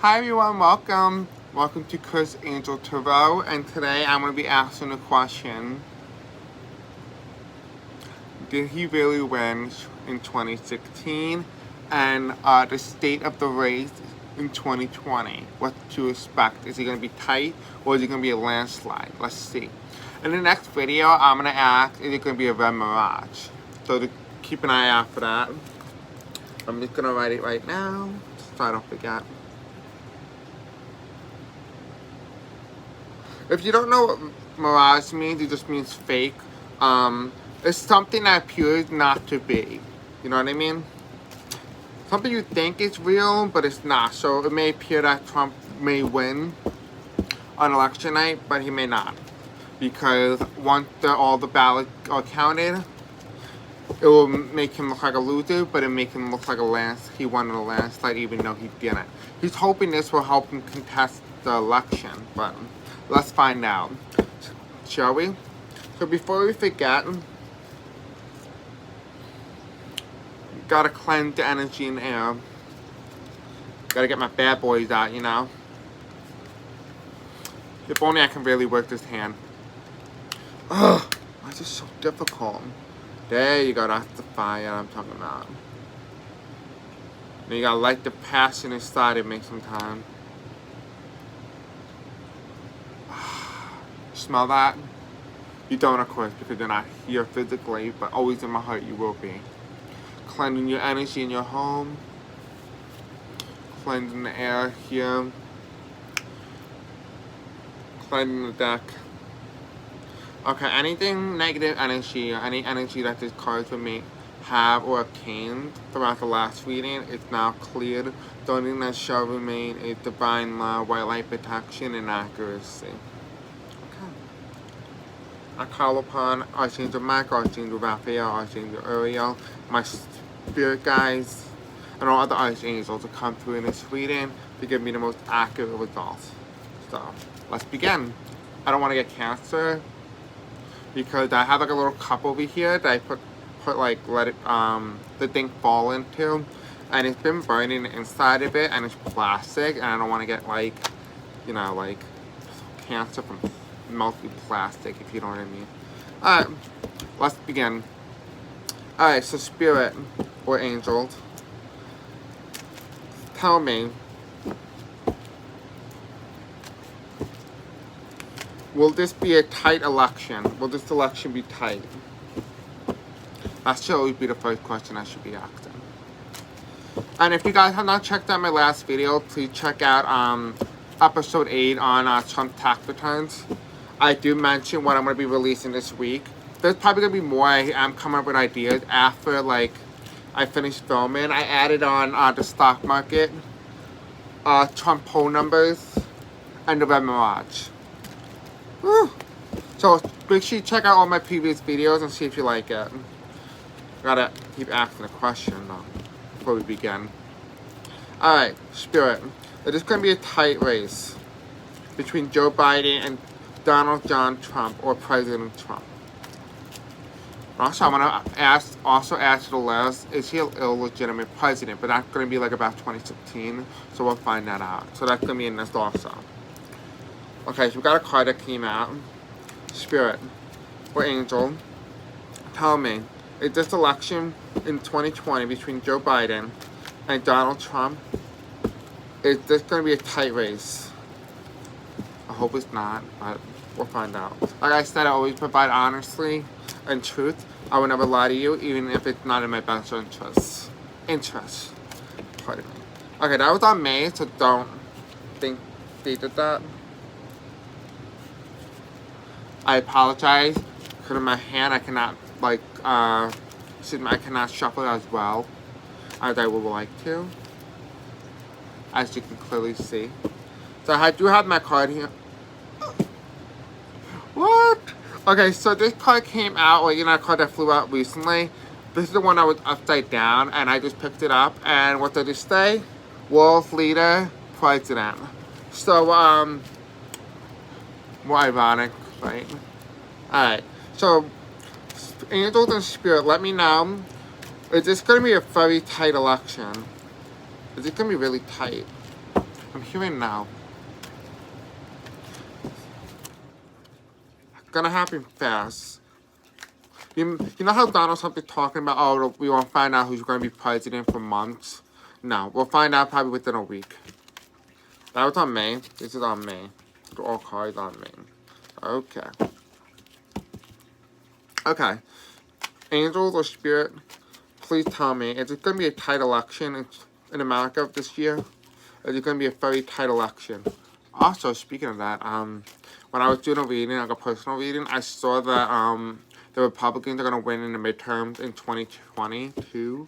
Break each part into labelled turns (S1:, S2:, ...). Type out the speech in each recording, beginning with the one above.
S1: Hi everyone, welcome. Welcome to Chris Angel Tarot, and today I'm going to be asking a question. Did he really win in 2016? And the state of the race in 2020. What to expect? Is it going to be tight or is it going to be a landslide? Let's see. In the next video, I'm going to ask, is it going to be a red mirage? So to keep an eye out for that. I'm just going to write it right now, so I don't forget. If you don't know what mirage means, it just means fake. It's something that appears not to be. You know what I mean? Something you think is real, but it's not. So it may appear that Trump may win on election night, but he may not. Because once all the ballots are counted, it will make him look like a loser, but it will make him look like he won in a landslide even though he didn't. He's hoping this will help him contest the election, but let's find out, shall we? So before we forget, gotta cleanse the energy in the air. Gotta get my bad boys out, you know? If only I can really work this hand. Ugh, why is this so difficult? There you go, that's the fire I'm talking about. Then you gotta light the passion inside it, make some time. Smell that? You don't, of course, because you're not here physically, but always in my heart you will be. Cleansing your energy in your home. Cleansing the air here. Cleansing the deck. Okay, anything negative energy or any energy that these cards would have or obtained throughout the last reading is now cleared. The only thing that shall remain is divine love, white light protection, and accuracy. I call upon Archangel Michael, Archangel Raphael, Archangel Uriel, my spirit guides, and all other archangels to come through in this reading to give me the most accurate results. So, let's begin. I don't want to get cancer because I have like a little cup over here that I put let it the thing fall into, and it's been burning inside of it, and it's plastic, and I don't want to get like, you know, like cancer from melted plastic, if you know what I mean. Alright, let's begin. Alright, so spirit or angels, tell me, will this be a tight election? Will this election be tight? That should always be the first question I should be asking. And if you guys have not checked out my last video, please check out episode 8 on Trump tax returns. I do mention what I'm going to be releasing this week. There's probably going to be more. I am coming up with ideas after, like, I finish filming. I added on the stock market, Trump poll numbers, and the red mirage. Woo. So, make sure you check out all my previous videos and see if you like it. Gotta keep asking a question, though, before we begin. Alright, spirit. It is going to be a tight race between Joe Biden and Donald John Trump, or President Trump. Also, I'm going to also ask the last, is he an illegitimate president? But that's going to be like about 2016, so we'll find that out. So that's going to be in this also. Okay, so we got a card that came out. Spirit, or angel, tell me, is this election in 2020 between Joe Biden and Donald Trump, is this going to be a tight race? I hope it's not, but we'll find out. Like I said, I always provide honesty and truth. I will never lie to you, even if it's not in my best interest. Pardon me. Okay, that was on May, so don't think they did that. I apologize, because in my hand I cannot, like, I cannot shuffle it as well as I would like to, as you can clearly see. So I do have my card here. What? Okay, so this card came out, or a card that flew out recently. This is the one that was upside down, and I just picked it up. And what did it say? World leader, president. So, more ironic, right? Alright, so, angels and spirit, let me know. Is this going to be a very tight election? Is it going to be really tight? I'm hearing now. Gonna happen fast. You know how Donald Trump is talking about, oh, we won't find out who's going to be president for months? No, we'll find out probably within a week. That was on May. This is on May. All cards on May. Okay. Okay. Angels or spirit, please tell me, is it going to be a tight election in America this year? Or is it going to be a very tight election? Also, speaking of that, when I was doing a reading, like a personal reading, I saw that the Republicans are going to win in the midterms in 2022.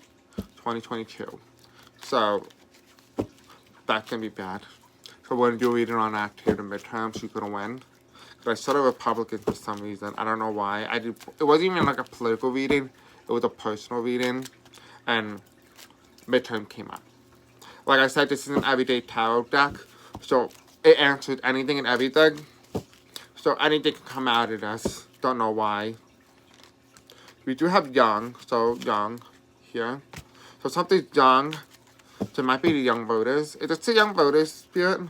S1: So, that's going to be bad. So we're going to do a reading on that too, the midterms, who's going to win. But I saw the Republicans for some reason. I don't know why. It wasn't even like a political reading. It was a personal reading. And midterm came up. Like I said, this is an everyday tarot deck. So it answers anything and everything. So anything can come out of this. Don't know why. We do have young. So young here. So something's young. So it might be the young voters. Is it the young voters, Spirit?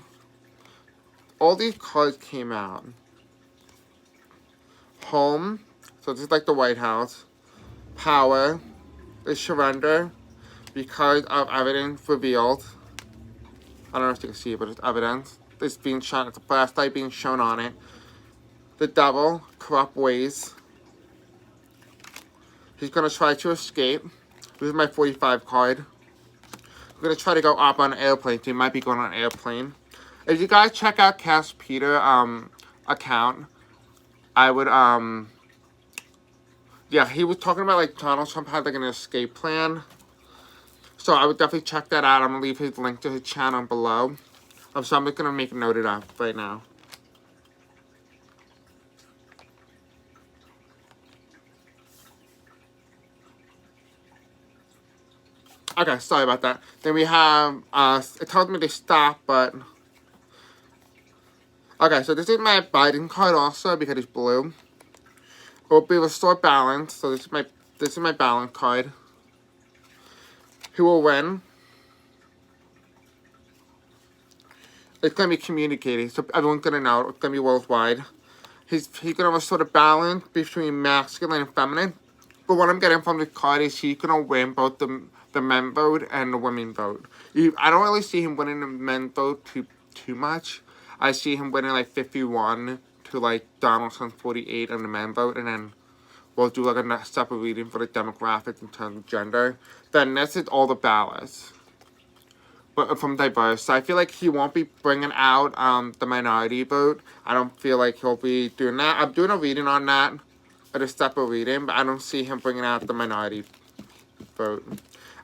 S1: All these cards came out. Home. So this is like the White House. Power. Is surrender. Because of evidence revealed. I don't know if you can see it, but it's evidence. It's being shown. It's a flashlight being shown on it. The devil. Corrupt ways. He's going to try to escape. This is my 45 card. I'm going to try to go up on an airplane. So he might be going on an airplane. If you guys check out Cass Peter account, I would, yeah, he was talking about, like, Donald Trump had, like, an escape plan. So I would definitely check that out. I'm going to leave his link to his channel below. So I'm just going to make a note of that right now. Okay, sorry about that. Then we have, it tells me to stop, but... Okay, so this is my Biden card also, because it's blue. It will be restore balance, so this is my balance card. Who will win? It's going to be communicating, so everyone's going to know. It's going to be worldwide. He's going to restore the balance between masculine and feminine. But what I'm getting from the card is he's going to win both the men vote and the women vote. I don't really see him winning the men vote too much. I see him winning like 51 to like Donald Trump 48 on the men vote, and then we'll do like a separate reading for the demographics in terms of gender. Then this is all the ballots. But from diverse. So I feel like he won't be bringing out the minority vote. I don't feel like he'll be doing that. I'm doing a reading on that, at a separate reading, but I don't see him bringing out the minority vote.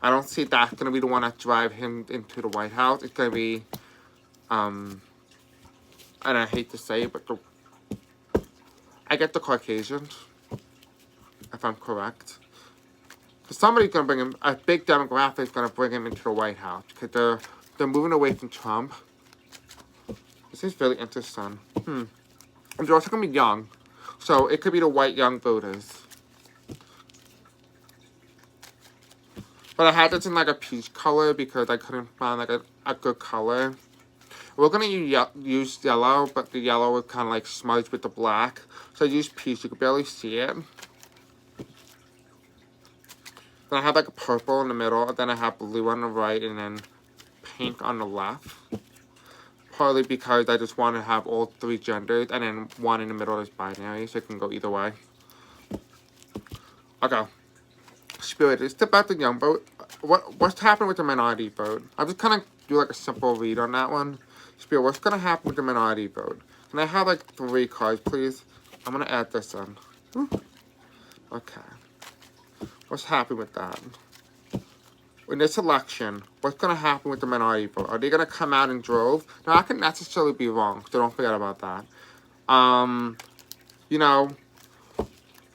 S1: I don't see that's going to be the one that drive him into the White House. It's going to be, and I hate to say it, but I get the Caucasians, if I'm correct. Because somebody's going to bring him, a big demographic is going to bring him into the White House. Because they're moving away from Trump. This is really interesting. And they're also going to be young. So it could be the white young voters. But I had this in like a peach color because I couldn't find like a good color. We're going to use yellow, but the yellow would kind of like smudge with the black. So I used peach. You could barely see it. Then I have like a purple in the middle, and then I have blue on the right, and then pink on the left. Partly because I just want to have all three genders, and then one in the middle is binary, so it can go either way. Okay. Spirit, it's about the young vote. What's happening with the minority vote? I'll just kind of do like a simple read on that one. Spirit, what's going to happen with the minority vote? Can I have like 3 cards, please? I'm going to add this in. Okay. What's happening with that? In this election, what's going to happen with the minority vote? Are they going to come out in droves? Now, I could necessarily be wrong, so don't forget about that. You know,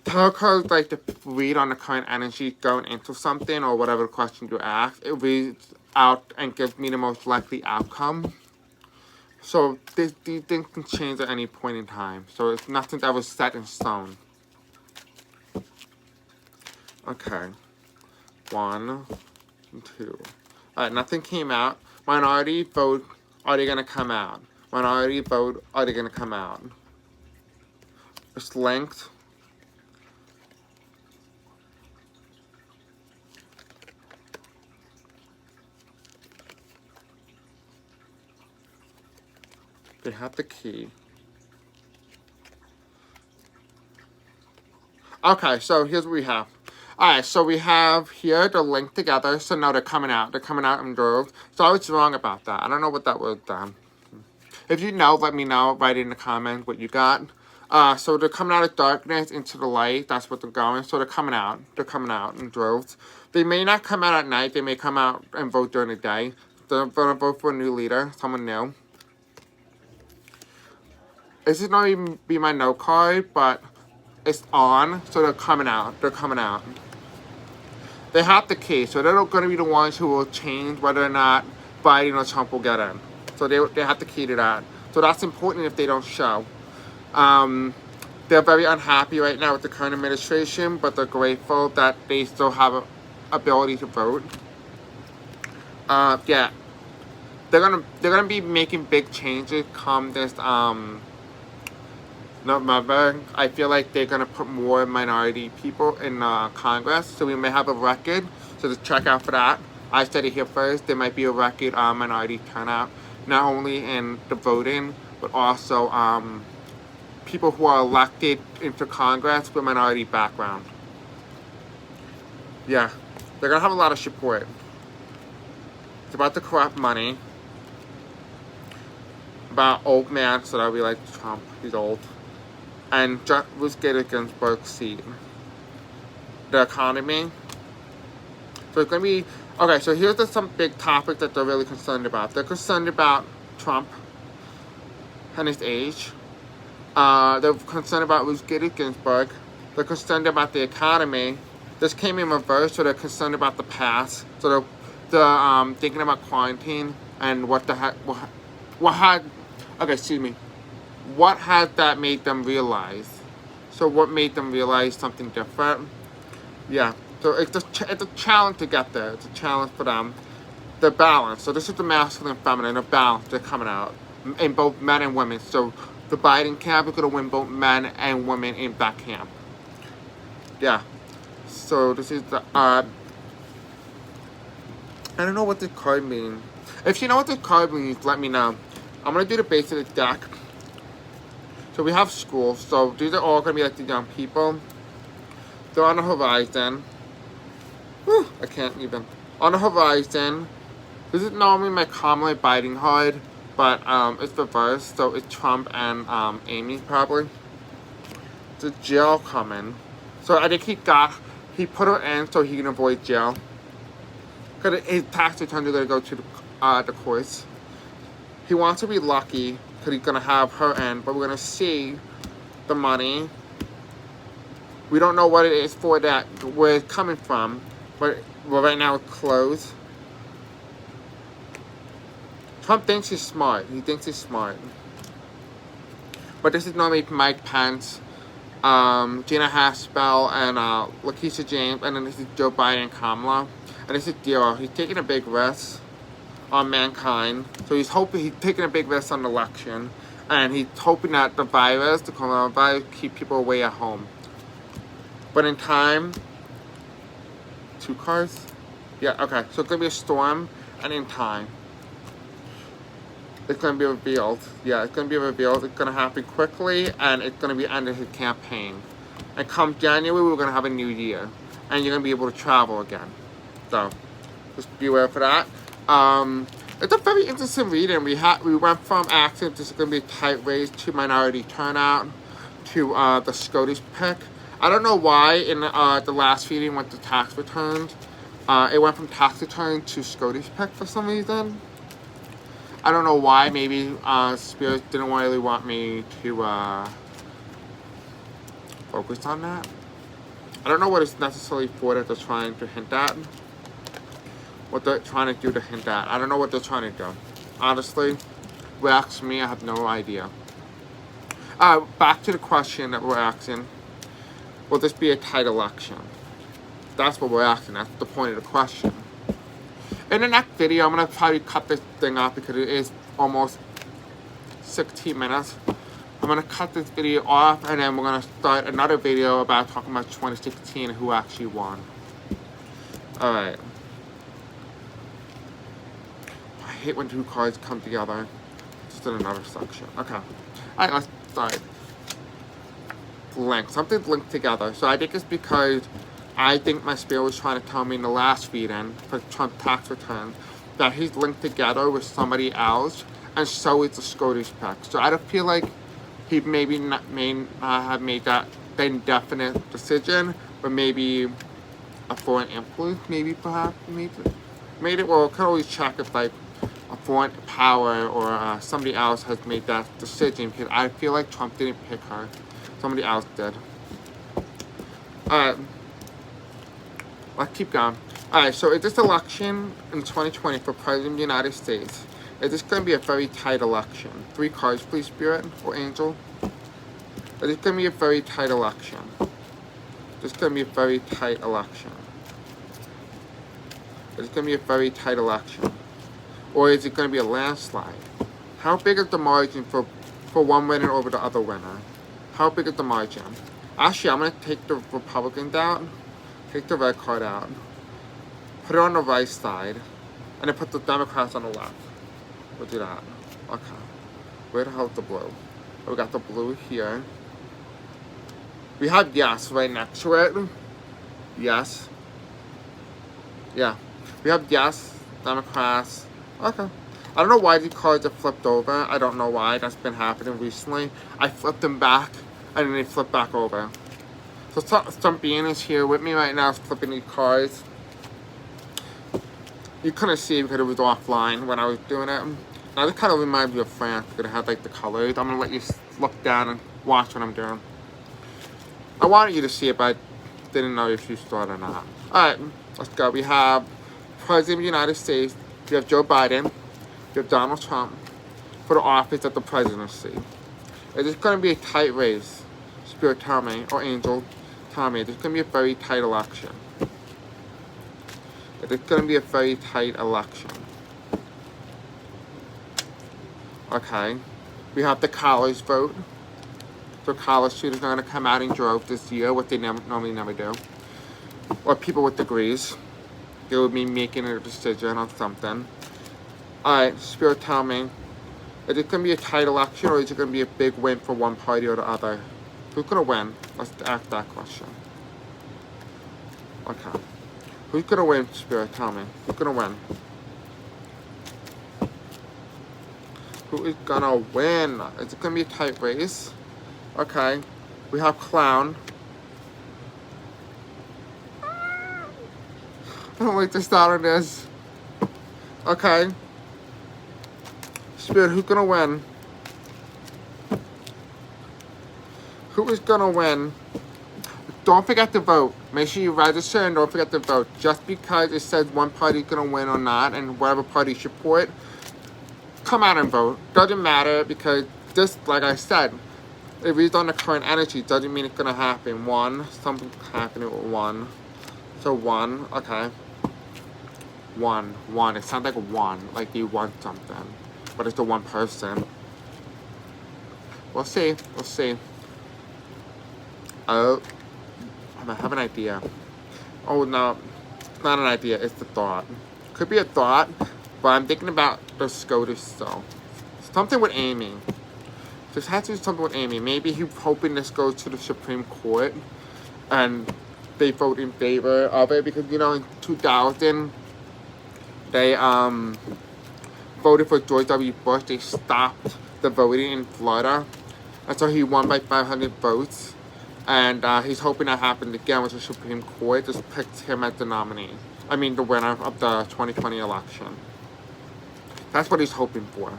S1: tarot cards like to read on the current energy going into something or whatever question you ask. It reads out and gives me the most likely outcome. So, these things can change at any point in time. So, it's nothing that was set in stone. Okay. 1, 2. Alright, nothing came out. Minority vote Are they going to come out? Minority vote, are they going to come out? It's linked. They have the key. Okay, so here's what we have. Alright, so we have here the link together. So now they're coming out. They're coming out in droves. So I was wrong about that. I don't know what that was done. If you know, let me know. Write in the comment what you got. So they're coming out of darkness into the light. That's what they're going. So they're coming out. They're coming out in droves. They may not come out at night. They may come out and vote during the day. They're going to vote for a new leader. Someone new. This is not even be my note card, but it's on. So they're coming out. They're coming out. They have the key. So they're going to be the ones who will change whether or not Biden or Trump will get in. So they have the key to that. So that's important if they don't show. They're very unhappy right now with the current administration, but they're grateful that they still have a ability to vote. Yeah, they're gonna be making big changes come this November. I feel like they're gonna put more minority people in Congress, so we may have a record. So to check out for that. I said it here first. There might be a record minority turnout, not only in the voting, but also people who are elected into Congress with minority background. Yeah, they're gonna have a lot of support. It's about the corrupt money. About old man, so that we like Trump. He's old. And Ruth Ginsburg's seat. The economy. So it's gonna be okay. So here's some big topics that they're really concerned about. They're concerned about Trump and his age. They're concerned about Ruth Ginsburg. They're concerned about the economy. This came in reverse, so they're concerned about the past. So they're thinking about quarantine and what has that made them realize? So what made them realize something different? Yeah. So it's a challenge to get there. It's a challenge for them. The balance. So this is the masculine and feminine. The balance. They're coming out in both men and women. So the Biden camp is going to win both men and women in that camp. Yeah. So this is the I don't know what this card means. If you know what this card means, let me know. I'm going to do the base of the deck. So we have school. So these are all going to be like the young people. They're on the horizon. Whew, I can't even. On the horizon. This is normally my Kamala Biden card. But it's reversed, so it's Trump and Amy probably. The jail coming. So I think he put her in so he can avoid jail. Because his tax returns are going to go to the courts. He wants to be lucky because he's going to have her in, but we're going to see the money. We don't know what it is for that, where it's coming from, but right now it's closed. Trump thinks he's smart. He thinks he's smart. But this is normally Mike Pence, Gina Haspel, and Lakeisha James, and then this is Joe Biden and Kamala. And this is Dio. He's taking a big risk on mankind. So he's taking a big risk on the election. And he's hoping that the coronavirus, keep people away at home. But in time, 2 cards? Yeah, okay. So it's going to be a storm, and in time. It's going to be revealed. Yeah, it's going to be revealed. It's going to happen quickly, and it's going to be under his campaign. And come January, we're going to have a new year. And you're going to be able to travel again. So, just be aware for that. It's a very interesting reading. We went from active, this is going to be a tight race, to minority turnout, to the SCOTUS pick. I don't know why in the last reading went to tax returns. It went from tax return to SCOTUS pick for some reason. I don't know why. Maybe Spirit didn't really want me to focus on that. I don't know what it's necessarily for that they're trying to hint at. What they're trying to do to hint at. I don't know what they're trying to do. Honestly, if you ask me, I have no idea. Back to the question that we're asking. Will this be a tight election? That's what we're asking. That's the point of the question. In the next video, I'm going to probably cut this thing off because it is almost 16 minutes. I'm going to cut this video off, and then we're going to start another video about talking about 2016 and who actually won. Alright. I hate when two cards come together. Just in another section. Okay. Alright, let's start. Link. Something's linked together. So I think it's because I think my spirit was trying to tell me in the last reading for Trump tax return that he's linked together with somebody else, and so is the SCOTUS pick. So I don't feel like he may not have made that indefinite decision, but maybe a foreign influence, maybe perhaps made it. Well, could always check if like a foreign power or somebody else has made that decision, because I feel like Trump didn't pick her. Somebody else did. Alright. Let's keep going. Alright, so is this election in 2020 for President of the United States, is this going to be a very tight election? 3 cards, please, Spirit or Angel. Is this going to be a very tight election? This is going to be a very tight election. Is it going to be a very tight election? Or is it going to be a landslide? How big is the margin for one winner over the other winner? How big is the margin? Actually, I'm going to take the Republicans out, take the red card out, put it on the right side, and then put the Democrats on the left. We'll do that. Okay. Where the hell is the blue? We got the blue here. We have yes right next to it. Yes. Yeah. We have yes, Democrats. Okay. I don't know why these cards are flipped over. I don't know why. That's been happening recently. I flipped them back, and then they flip back over. So some being is here with me right now, flipping these cards. You couldn't see because it was offline when I was doing it. Now this kind of reminds me of France because it had like the colors. I'm gonna let you look down and watch what I'm doing. I wanted you to see it, but I didn't know if you saw it or not. Alright, let's go. We have President of the United States. We have Joe Biden. We have Donald Trump for the office of the presidency. Is this going to be a tight race? Spirit, tell me. Or Angel, tell me. This is going to be a very tight election. Is this going to be a very tight election? Okay. We have the college vote. So college students are going to come out in droves this year, what they normally never do. Or people with degrees. They will be making a decision on something. Alright, Spirit, tell me. Is it going to be a tight election, or is it going to be a big win for one party or the other? Who's going to win? Let's ask that question. Okay. Who's going to win, Spirit? Tell me. Who's going to win? Who is going to win? Is it going to be a tight race? Okay. We have Clown. I don't like the start of this. Okay. Spirit, who's gonna win? Who is gonna win? Don't forget to vote. Make sure you register and don't forget to vote. Just because it says one party's gonna win or not, and whatever party you support, come out and vote. Doesn't matter, because just like I said, if it's on the current energy, doesn't mean it's gonna happen. Something's happening with 1. So 1, okay. 1. It sounds like 1, like you want something. But it's the one person. We'll see. Oh, I have an idea. Oh no, it's not an idea, it's the thought. Could be a thought, but I'm thinking about the SCOTUS still. Something with Amy. This has to do something with Amy. Maybe he's hoping this goes to the Supreme Court and they vote in favor of it, because you know in 2000 they voted for George W. Bush. They stopped the voting in Florida, and so he won by 500 votes. And he's hoping that happens again with the Supreme Court. Just picked him as the nominee. I mean, the winner of the 2020 election. That's what he's hoping for.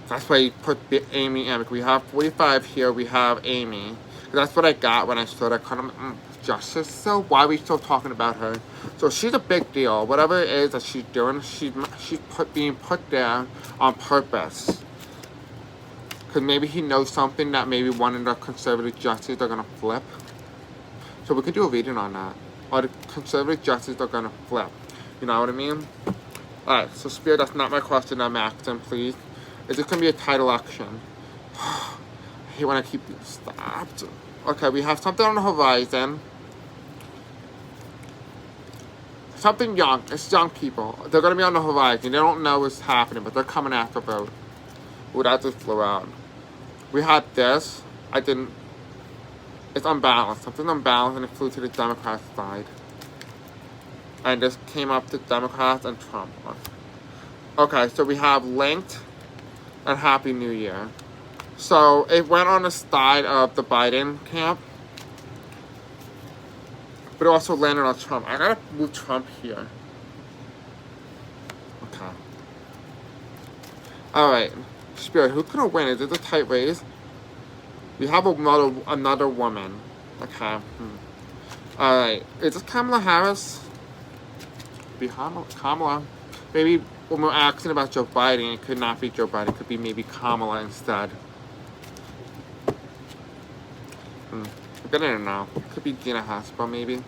S1: That's why he put Amy in. We have 45 here. We have Amy. That's what I got when I saw that kind of justice. So why are we still talking about her? So she's a big deal. Whatever it is that she's doing, she's being put down on purpose. Because maybe he knows something that maybe one of the conservative justices are going to flip. So we could do a reading on that. Or the conservative justices are going to flip. You know what I mean? Alright, so Spirit, that's not my question. I'm acting, please. Is this going to be a tight election? I hate when I keep being stopped. Okay, we have something on the horizon. Something young. It's young people. They're going to be on the horizon. They don't know what's happening, but they're coming after vote. Ooh, that just flew out. We had this. I didn't. It's unbalanced. Something unbalanced, and it flew to the Democrat side. And this came up to Democrats and Trump. Okay, so we have linked and Happy New Year. So it went on the side of the Biden camp, but it also landed on Trump. I gotta move Trump here. Okay. Alright. Spirit, who's gonna win? Is it a tight race? We have another woman. Okay. Alright. Is this Kamala Harris? Be Kamala. Maybe when we're asking about Joe Biden, it could not be Joe Biden. It could be maybe Kamala instead. I'm gonna know. It could be Gina Haspel, maybe.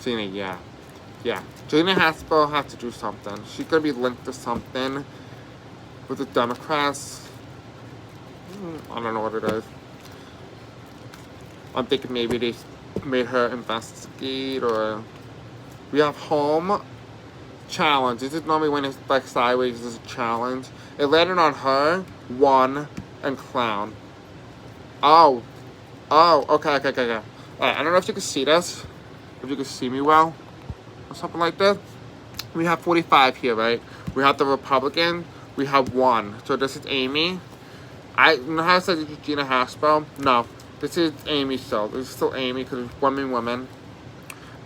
S1: Gina, yeah. Yeah. Gina Haspel has to do something. She's gonna be linked to something with the Democrats. I don't know what it is. I'm thinking maybe they made her investigate, or we have home challenge. This is normally when it's like sideways, this is a challenge. It landed on her, one, and clown. Oh, okay. Alright, I don't know if you can see this, if you can see me well, or something like that. We have 45 here, right? We have the Republican, we have one. So this is Amy. I know how I said this is Gina Haspel. No, this is Amy still. This is still Amy because it's women.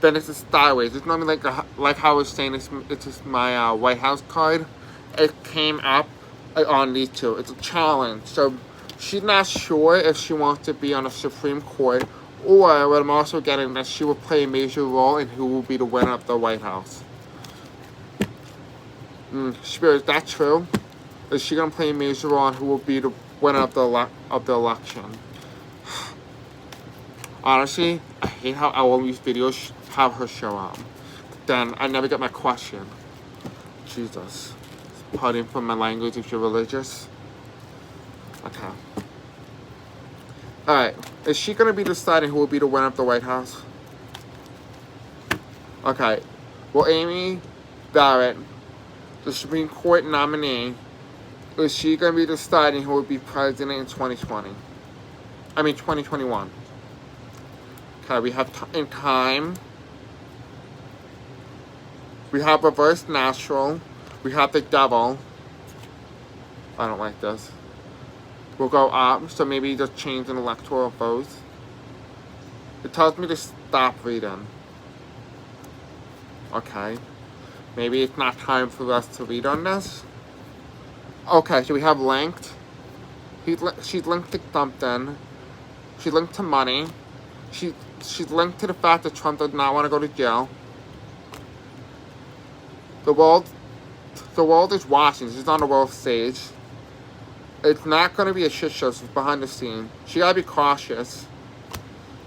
S1: Then this is sideways. It's normally like how I was saying, it's just my White House card. It came up on these two. It's a challenge. So she's not sure if she wants to be on the Supreme Court, or what I'm also getting, that she will play a major role in who will be the winner of the White House. Spirit, is that true? Is she gonna play a major role in who will be the winner of the election? Honestly, I hate how I always videos have her show up. Then I never get my question. Jesus. Pardon for my language if you're religious. Okay. Alright. Is she going to be deciding who will be the winner of the White House? Okay. Well, Amy Barrett, the Supreme Court nominee, is she going to be deciding who will be president in 2020? I mean 2021. Okay, we have in time. We have reverse natural. We have the devil. I don't like this. We'll go up, so maybe just change an electoral vote. It tells me to stop reading. Okay. Maybe it's not time for us to read on this. Okay, so we have linked. She's linked to something. She's linked to money. She's linked to the fact that Trump does not want to go to jail. The world is watching. She's on the world stage. It's not going to be a shit show. She's behind the scene. She got to be cautious.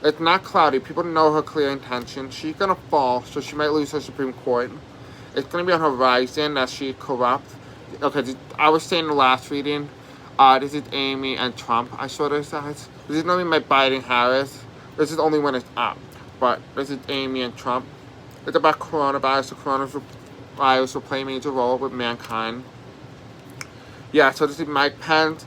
S1: It's not cloudy. People know her clear intention. She's going to fall, so she might lose her Supreme Court. It's going to be on her horizon that she's corrupt. Okay, I was saying in the last reading, this is Amy and Trump. I saw this as. This is normally my Biden Harris. This is only when it's up. But this is Amy and Trump. It's about coronavirus. The coronavirus will play a major role with mankind. Yeah, so this is Mike Pence,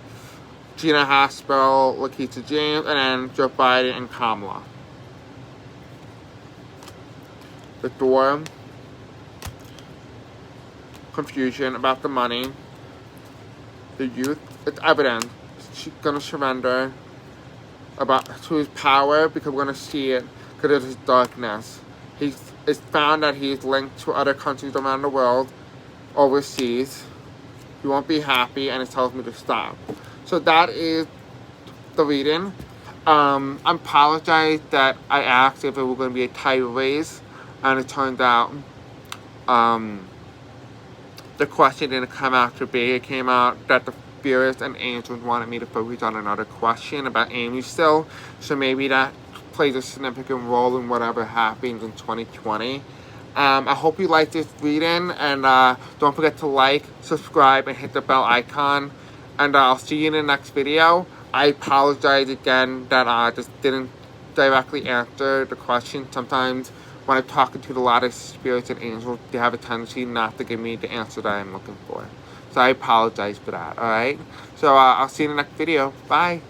S1: Gina Haspel, Lakeisha James, and then Joe Biden and Kamala. The door. Confusion about the money. The youth. It's evident. She's going to surrender to his power because we're going to see it because of his darkness. It's found that he's linked to other countries around the world, overseas. He won't be happy, and it tells me to stop. So that is the reading. I apologize that I asked if it was going to be a tight race, and it turned out the question didn't come out to be. It came out that the spirits and angels wanted me to focus on another question about Amy still. So maybe that plays a significant role in whatever happens in 2020. I hope you liked this reading, and don't forget to like, subscribe, and hit the bell icon. And I'll see you in the next video. I apologize again that I just didn't directly answer the question. Sometimes when I'm talking to a lot of spirits and angels, they have a tendency not to give me the answer that I'm looking for. So I apologize for that, alright? So I'll see you in the next video. Bye.